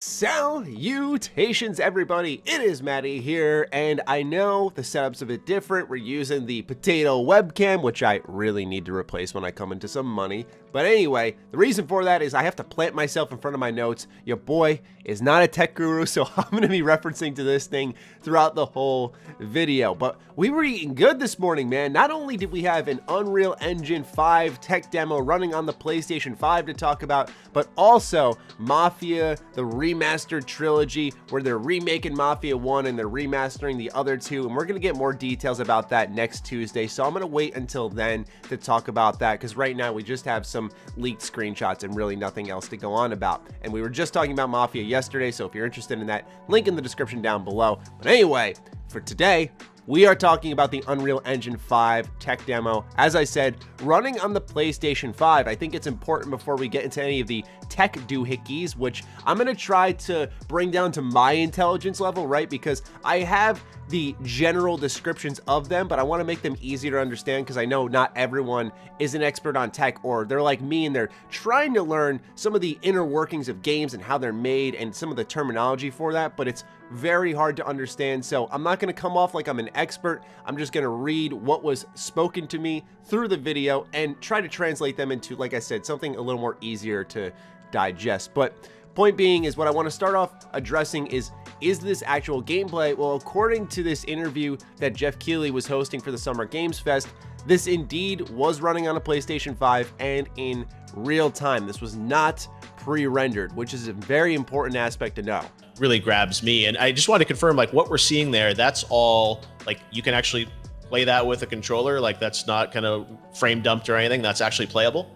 Salutations everybody, it is Matty here, and I know the setup's a bit different. We're using the potato webcam, which I really need to replace when I come into some money. But anyway, the reason for that is I have to plant myself in front of my notes. Your boy is not a tech guru, so I'm going to be referencing to this thing throughout the whole video. But we were eating good this morning, man. Not only did we have an Unreal Engine 5 tech demo running on the PlayStation 5 to talk about, but also Mafia, the remastered trilogy, where they're remaking Mafia 1 and they're remastering the other two. And we're going to get more details about that next Tuesday. So I'm going to wait until then to talk about that, because right now we just have some leaked screenshots and really nothing else to go on about. And we were just talking about Mafia yesterday, so if you're interested in that, link in the description down below. But anyway, for today, we are talking about the Unreal Engine 5 tech demo. As I said, running on the PlayStation 5. I think it's important before we get into any of the tech doohickeys, which I'm going to try to bring down to my intelligence level, right? Because I have the general descriptions of them, but I want to make them easier to understand, because I know not everyone is an expert on tech, or they're like me and they're trying to learn some of the inner workings of games and how they're made and some of the terminology for that, but it's very hard to understand. So I'm not going to come off like I'm an expert. I'm just going to read what was spoken to me through the video and try to translate them into, like I said, something a little more easier to digest. But point being is, what I want to start off addressing is this actual gameplay? Well, according to this interview that Jeff Keighley was hosting for the Summer Games Fest, this indeed was running on a PlayStation 5 and in real time. This was not pre-rendered, which is a very important aspect to know. Really grabs me, and I just want to confirm, like, what we're seeing there, that's all, like, you can actually play that with a controller, like that's not kind of frame dumped or anything, that's actually playable?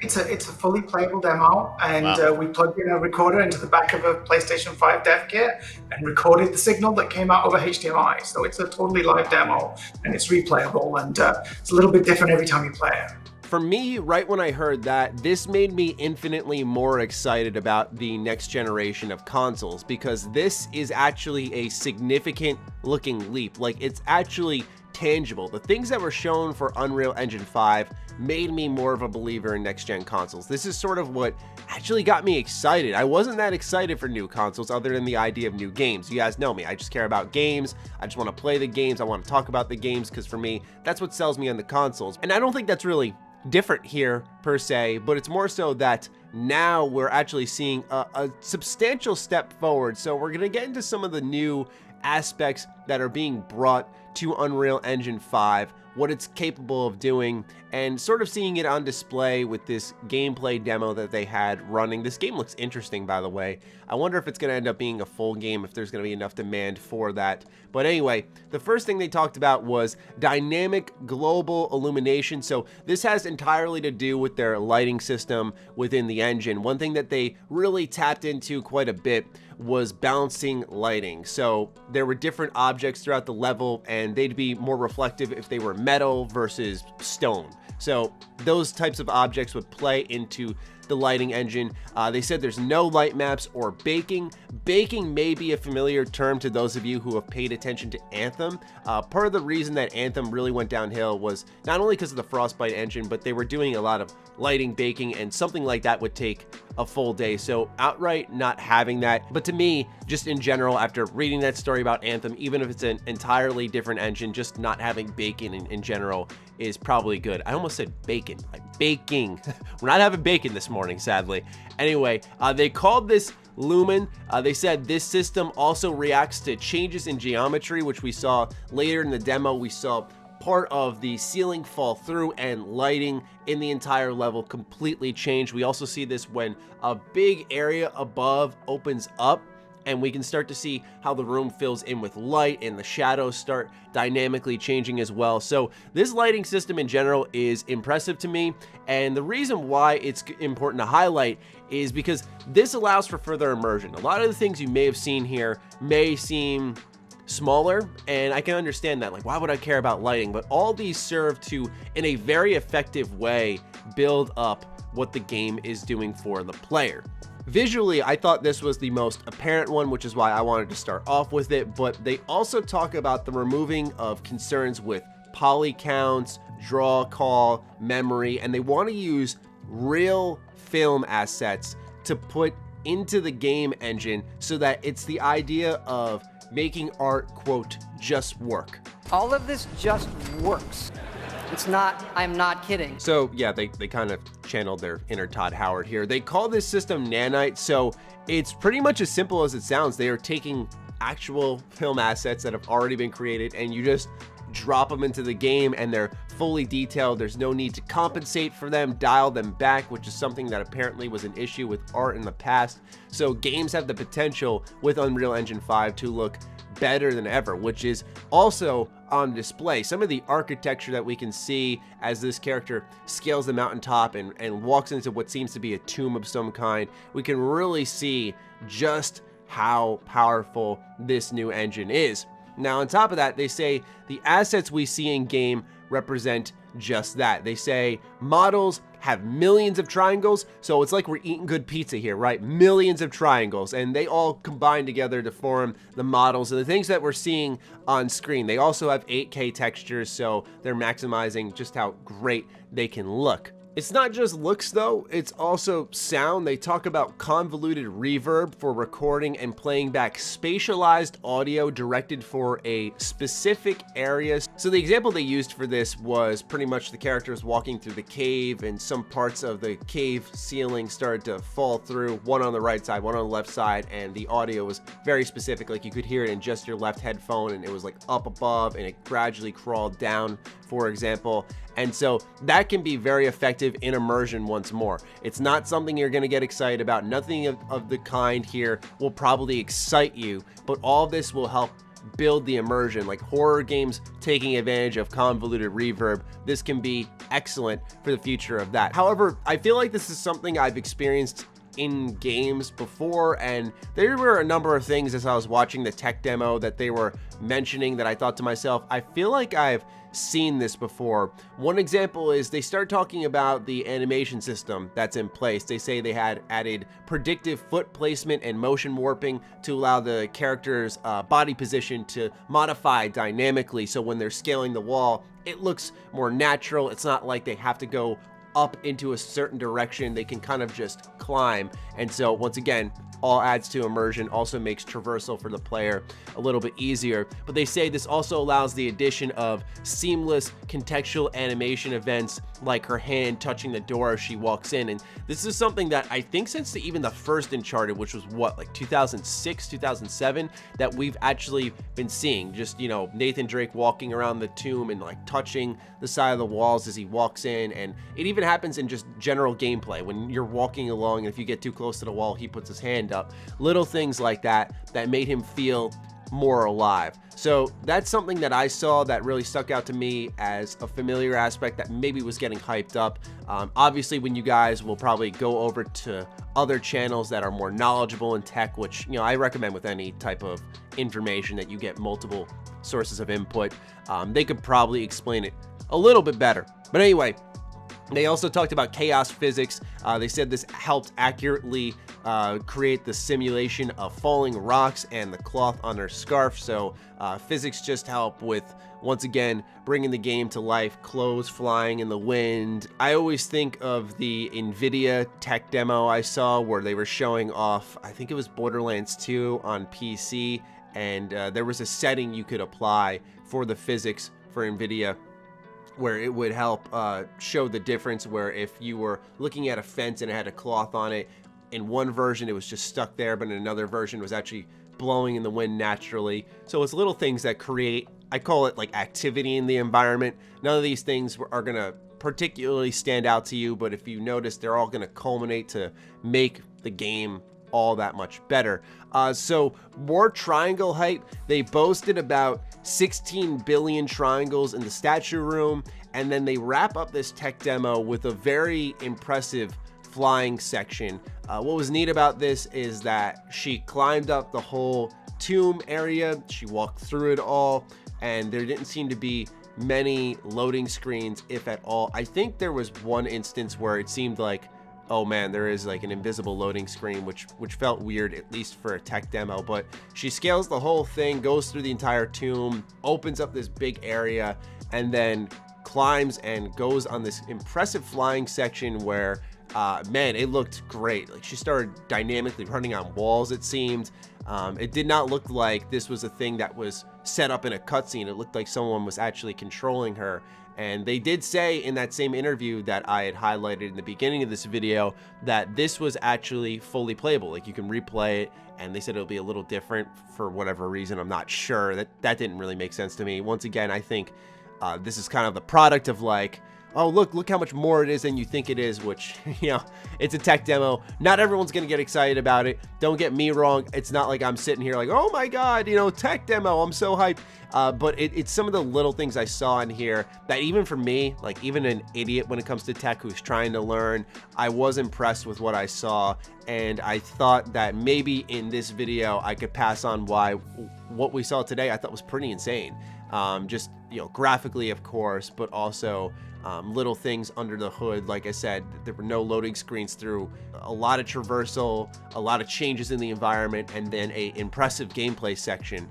It's a fully playable demo, and wow. We plugged in a recorder into the back of a PlayStation 5 dev kit and recorded the signal that came out over HDMI. So it's a totally live demo, and it's replayable, and it's a little bit different every time you play it. For me, right when I heard that, this made me infinitely more excited about the next generation of consoles, because this is actually a significant looking leap. Like, it's actually tangible. The things that were shown for Unreal Engine 5 made me more of a believer in next-gen consoles. This is sort of what actually got me excited. I wasn't that excited for new consoles other than the idea of new games. You guys know me. I just care about games. I just want to play the games. I want to talk about the games, because for me, that's what sells me on the consoles. And I don't think that's really different here per se, but it's more so that now we're actually seeing a substantial step forward. So we're going to get into some of the new aspects that are being brought to Unreal Engine 5, what it's capable of doing, and sort of seeing it on display with this gameplay demo that they had running. This game looks interesting, by the way. I wonder if it's going to end up being a full game, if there's going to be enough demand for that. But anyway, the first thing they talked about was dynamic global illumination. So this has entirely to do with their lighting system within the engine. One thing that they really tapped into quite a bit was balancing lighting. So there were different objects throughout the level, and they'd be more reflective if they were metal versus stone. So those types of objects would play into the lighting engine. They said there's no light maps or baking. Baking may be a familiar term to those of you who have paid attention to Anthem. Part of the reason that Anthem really went downhill was not only because of the Frostbite engine, but they were doing a lot of lighting baking, and something like that would take a full day. So outright not having that. But to me, just in general, after reading that story about Anthem, even if it's an entirely different engine, just not having bacon in general is probably good. I almost said bacon, like baking. We're not having bacon this morning, sadly. Anyway, they called this Lumen. They said this system also reacts to changes in geometry, which we saw later in the demo. We saw part of the ceiling fall through, and lighting in the entire level completely changed. We also see this when a big area above opens up, and we can start to see how the room fills in with light, and the shadows start dynamically changing as well. So this lighting system in general is impressive to me, and the reason why it's important to highlight is because this allows for further immersion. A lot of the things you may have seen here may seem smaller, and I can understand that, like, why would I care about lighting? But all these serve to, in a very effective way, build up what the game is doing for the player. Visually, I thought this was the most apparent one, which is why I wanted to start off with it, but they also talk about the removing of concerns with poly counts, draw call, memory, and they want to use real film assets to put into the game engine so that it's the idea of making art, quote, just work. All of this just works. It's not, I'm not kidding. So yeah, they kind of channeled their inner Todd Howard here. They call this system Nanite, so it's pretty much as simple as it sounds. They are taking actual film assets that have already been created and you just drop them into the game and they're fully detailed. There's no need to compensate for them, dial them back, which is something that apparently was an issue with art in the past. So games have the potential with Unreal Engine 5 to look better than ever, which is also on display. Some of the architecture that we can see as this character scales the mountaintop and walks into what seems to be a tomb of some kind, we can really see just how powerful this new engine is. Now, on top of that, they say the assets we see in game represent just that. They say models have millions of triangles, so it's like we're eating good pizza here, right? Millions of triangles, and they all combine together to form the models and the things that we're seeing on screen. They also have 8K textures, so they're maximizing just how great they can look. It's not just looks though, it's also sound. They talk about convoluted reverb for recording and playing back spatialized audio directed for a specific area. So the example they used for this was pretty much the characters walking through the cave and some parts of the cave ceiling started to fall through, one on the right side, one on the left side, and the audio was very specific. Like you could hear it in just your left headphone and it was like up above and it gradually crawled down, for example. And so that can be very effective in immersion once more. It's not something you're gonna get excited about. Nothing of the kind here will probably excite you, but all of this will help build the immersion. Like horror games taking advantage of convoluted reverb, this can be excellent for the future of that. However, I feel like this is something I've experienced in games before, and there were a number of things as I was watching the tech demo that they were mentioning that I thought to myself, I feel like I've seen this before. One example is they start talking about the animation system that's in place. They say they had added predictive foot placement and motion warping to allow the character's body position to modify dynamically, so when they're scaling the wall, it looks more natural. It's not like they have to go up into a certain direction. They can kind of just climb. And so once again, all adds to immersion, also makes traversal for the player a little bit easier. But they say this also allows the addition of seamless contextual animation events like her hand touching the door as she walks in. And this is something that I think since even the first Uncharted, which was what, like 2006, 2007, that we've actually been seeing. Just, you know, Nathan Drake walking around the tomb and like touching the side of the walls as he walks in. And it even happens in just general gameplay when you're walking along and if you get too close to the wall, he puts his hand up. Little things like that made him feel more alive. So that's something that I saw that really stuck out to me as a familiar aspect that maybe was getting hyped up. Obviously, when you guys will probably go over to other channels that are more knowledgeable in tech, which, you know, I recommend with any type of information that you get multiple sources of input, they could probably explain it a little bit better. But anyway, they also talked about chaos physics. They said this helped accurately create the simulation of falling rocks and the cloth on her scarf. So physics just help with, once again, bringing the game to life, clothes flying in the wind. I always think of the NVIDIA tech demo I saw where they were showing off, I think it was Borderlands 2 on PC, and there was a setting you could apply for the physics for NVIDIA where it would help show the difference, where if you were looking at a fence and it had a cloth on it, in one version it was just stuck there, but in another version it was actually blowing in the wind naturally. So it's little things that create, I call it like activity in the environment. None of these things are gonna particularly stand out to you, but if you notice, they're all gonna culminate to make the game all that much better. So more triangle height. They boasted about 16 billion triangles in the statue room, and then they wrap up this tech demo with a very impressive flying section. What was neat about this is that she climbed up the whole tomb area, she walked through it all, and there didn't seem to be many loading screens, if at all. I think there was one instance where it seemed like, oh man, there is like an invisible loading screen, which felt weird, at least for a tech demo. But she scales the whole thing, goes through the entire tomb, opens up this big area, and then climbs and goes on this impressive flying section where man, it looked great. Like, she started dynamically running on walls, it seemed. It did not look like this was a thing that was set up in a cutscene. It looked like someone was actually controlling her. And they did say in that same interview that I had highlighted in the beginning of this video that this was actually fully playable. Like, you can replay it, and they said it'll be a little different for whatever reason. I'm not sure. That didn't really make sense to me. Once again, I think this is kind of the product of like, oh, look how much more it is than you think it is, which, you know, it's a tech demo. Not everyone's going to get excited about it. Don't get me wrong. It's not like I'm sitting here like, oh my God, you know, tech demo, I'm so hyped. But it's some of the little things I saw in here that even for me, like even an idiot when it comes to tech who's trying to learn, I was impressed with what I saw. And I thought that maybe in this video, I could pass on why what we saw today I thought was pretty insane. Just, you know, graphically, of course, but also little things under the hood. Like I said, there were no loading screens through a lot of traversal, a lot of changes in the environment, and then a impressive gameplay section.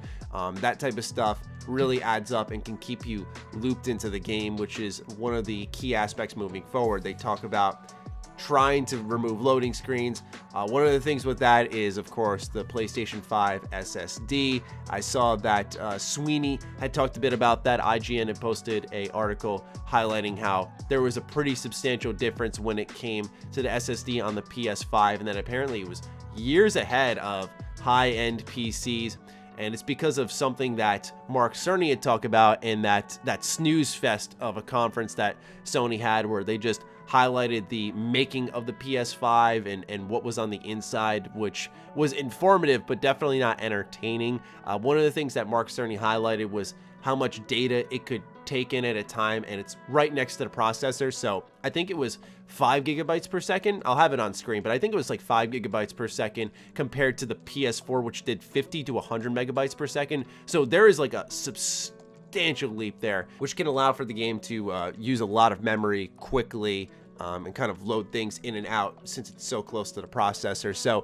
That type of stuff really adds up and can keep you looped into the game, which is one of the key aspects moving forward. They talk about trying to remove loading screens. One of the things with that is, of course, the PlayStation 5 SSD. I saw that Sweeney had talked a bit about that. IGN had posted an article highlighting how there was a pretty substantial difference when it came to the SSD on the PS5, and then apparently it was years ahead of high-end PCs. And it's because of something that Mark Cerny had talked about in that snooze fest of a conference that Sony had, where they just highlighted the making of the PS5 and what was on the inside, which was informative but definitely not entertaining. One of the things that Mark Cerny highlighted was how much data it could take in at a time, and it's right next to the processor. So I think it was 5 gigabytes per second. I'll have it on screen, but I think it was like 5 gigabytes per second compared to the PS4, which did 50 to 100 megabytes per second. So there is like a substantial leap there, which can allow for the game to use a lot of memory quickly and kind of load things in and out since it's so close to the processor. So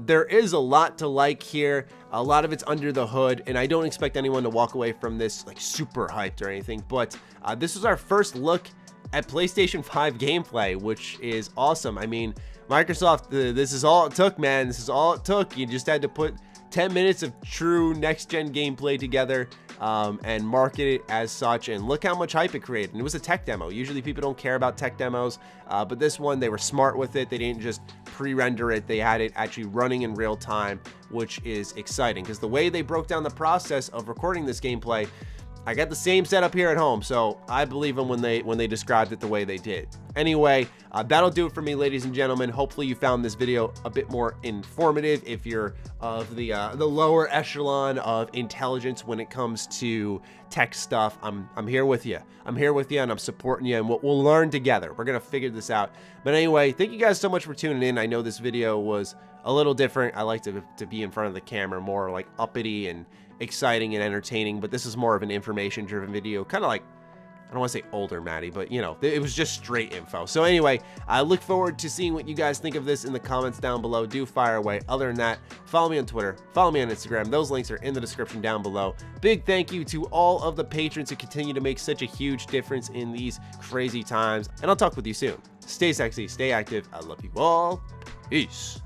there is a lot to like here. A lot of it's under the hood, and I don't expect anyone to walk away from this like super hyped or anything, but this was our first look at PlayStation 5 gameplay, which is awesome. I mean, Microsoft, this is all it took, man. This is all it took. You just had to put 10 minutes of true next-gen gameplay together and market it as such, and look how much hype it created. And it was a tech demo. Usually people don't care about tech demos, but this one, they were smart with it. They didn't just pre-render it. They had it actually running in real time, which is exciting because the way they broke down the process of recording this gameplay, I got the same setup here at home, so I believe them when they described it the way they did. Anyway, that'll do it for me, ladies and gentlemen. Hopefully you found this video a bit more informative if you're of the lower echelon of intelligence when it comes to tech stuff. I'm here with you. I'm here with you, and I'm supporting you, and we'll learn together. We're gonna figure this out. But anyway, thank you guys so much for tuning in. I know this video was a little different. I like to be in front of the camera, more like uppity and exciting and entertaining, but this is more of an information driven video, kind of like, I don't want to say older Matty, but you know, it was just straight info. So anyway, I look forward to seeing what you guys think of this in the comments down below. Do fire away. Other than that, follow me on Twitter, follow me on Instagram. Those links are in the description down below. Big thank you to all of the patrons who continue to make such a huge difference in these crazy times, and I'll talk with you soon. Stay sexy, stay active. I love you all. Peace.